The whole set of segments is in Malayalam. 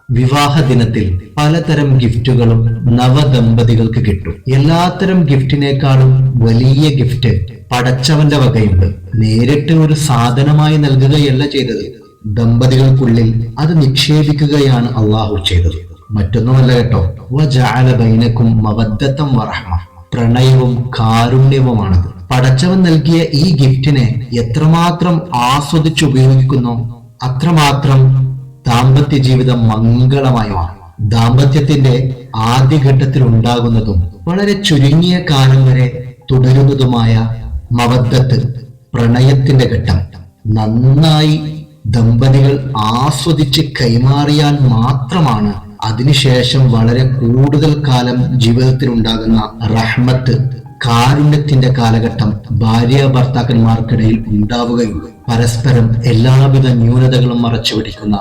വിവാഹ ദിനത്തിൽ പലതരം ഗിഫ്റ്റുകളും നവദമ്പതികൾക്ക് കിട്ടും. എല്ലാത്തരം ഗിഫ്റ്റിനേക്കാളും വലിയ ഗിഫ്റ്റ് പടച്ചവന്റെ വകയുണ്ട്. നേരിട്ട് ഒരു സാധനമായി നൽകുകയല്ല ചെയ്തത്, ദമ്പതികൾക്കുള്ളിൽ അത് നിക്ഷേപിക്കുകയാണ് അള്ളാഹു ചെയ്തത്. മറ്റൊന്നുമല്ല കേട്ടോ, വജഅല ബൈനക്കും മവദ്ദത്തം വറഹ്മ, പ്രണയവും കാരുണ്യവുമാണത്. പടച്ചവൻ നൽകിയ ഈ ഗിഫ്റ്റിനെ എത്രമാത്രം ആസ്വദിച്ചുപയോഗിക്കുന്നോ അത്രമാത്രം ദാമ്പത്യ ജീവിതം മംഗളമായി മാറും. ദാമ്പത്യത്തിന്റെ ആദ്യഘട്ടത്തിൽ ഉണ്ടാകുന്നതും വളരെ ചുരുങ്ങിയ കാലം വരെ തുടരുന്നതുമായ മവദ്ദത്ത്, പ്രണയത്തിന്റെ ഘട്ടം നന്നായി ദമ്പതികൾ ആസ്വദിച്ച് കൈമാറിയാൽ മാത്രമാണ് അതിനുശേഷം വളരെ കൂടുതൽ കാലം ജീവിതത്തിൽ ഉണ്ടാകുന്ന റഹ്മത്ത്, കാരുണ്യത്തിന്റെ കാലഘട്ടം ഭാര്യ ഭർത്താക്കന്മാർക്കിടയിൽ ഉണ്ടാവുകയുള്ളൂ. പരസ്പരം എല്ലാവിധ ന്യൂനതകളും മറച്ചുപിടിക്കുന്ന,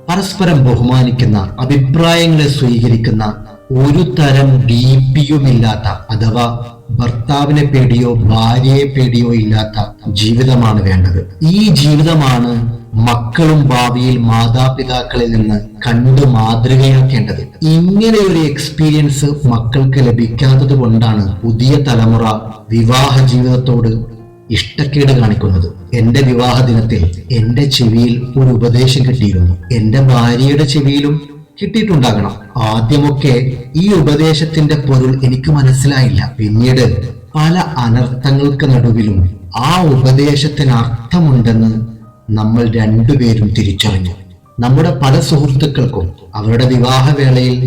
പരസ്പരം ബഹുമാനിക്കുന്ന, അഭിപ്രായങ്ങളെ സ്വീകരിക്കുന്ന, ഒരു തരം ഭീതിയുമില്ലാത്ത അഥവാ ഭർത്താവിനെ പേടിയോ ഭാര്യയെ പേടിയോ ഇല്ലാത്ത ജീവിതമാണ് വേണ്ടത്. ഈ ജീവിതമാണ് മക്കളും ഭാവിയിൽ മാതാപിതാക്കളിൽ നിന്ന് കണ്ടു മാതൃകയാക്കേണ്ടത്. ഇങ്ങനെ ഒരു എക്സ്പീരിയൻസ് മക്കൾക്ക് ലഭിക്കാത്തത് കൊണ്ടാണ് പുതിയ തലമുറ വിവാഹ ജീവിതത്തോട് ഇഷ്ടക്കേട് കാണിക്കുന്നത്. എന്റെ വിവാഹ ദിനത്തിൽ എന്റെ ചെവിയിൽ ഒരു ഉപദേശം കിട്ടിയിരുന്നു, എന്റെ ഭാര്യയുടെ ചെവിയിലും കിട്ടിയിട്ടുണ്ടാകണം. ആദ്യമൊക്കെ ഈ ഉപദേശത്തിന്റെ പൊരുൾ എനിക്ക് മനസ്സിലായില്ല. പിന്നീട് പല അനർത്ഥങ്ങൾക്ക് നടുവിലും ആ ഉപദേശത്തിന് അർത്ഥമുണ്ടെന്ന് നമ്മൾ രണ്ടുപേരും തിരിച്ചറിഞ്ഞു. നമ്മുടെ പല സുഹൃത്തുക്കൾക്കും അവരുടെ വിവാഹവേളയിൽ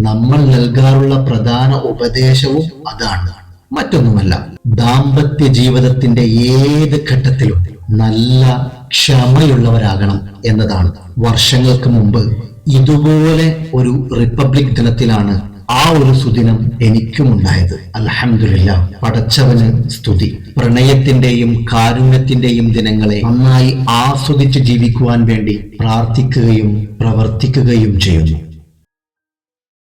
നമ്മൾ നൽകാറുള്ള പ്രധാന ഉപദേശവും അതാണ്, മറ്റൊന്നുമല്ല. ദാമ്പത്യ ജീവിതത്തിന്റെ ഏത് ഘട്ടത്തിലും നല്ല ക്ഷമയുള്ളവരാകണം എന്നതാണ്. വർഷങ്ങൾക്ക് മുമ്പ് ഇതുപോലെ ഒരു റിപ്പബ്ലിക് ദിനത്തിലാണ് ആ ഒരു സുദിനം എനിക്കും ഉണ്ടായത്. അൽഹംദുലില്ലാഹ്, പടച്ചവന് സ്തുതി. പ്രണയത്തിന്റെയും കാരുണ്യത്തിന്റെയും ദിനങ്ങളെ നന്നായി ആസ്വദിച്ച് ജീവിക്കുവാൻ വേണ്ടി പ്രാർത്ഥിക്കുകയും പ്രവർത്തിക്കുകയും ചെയ്യുന്നു.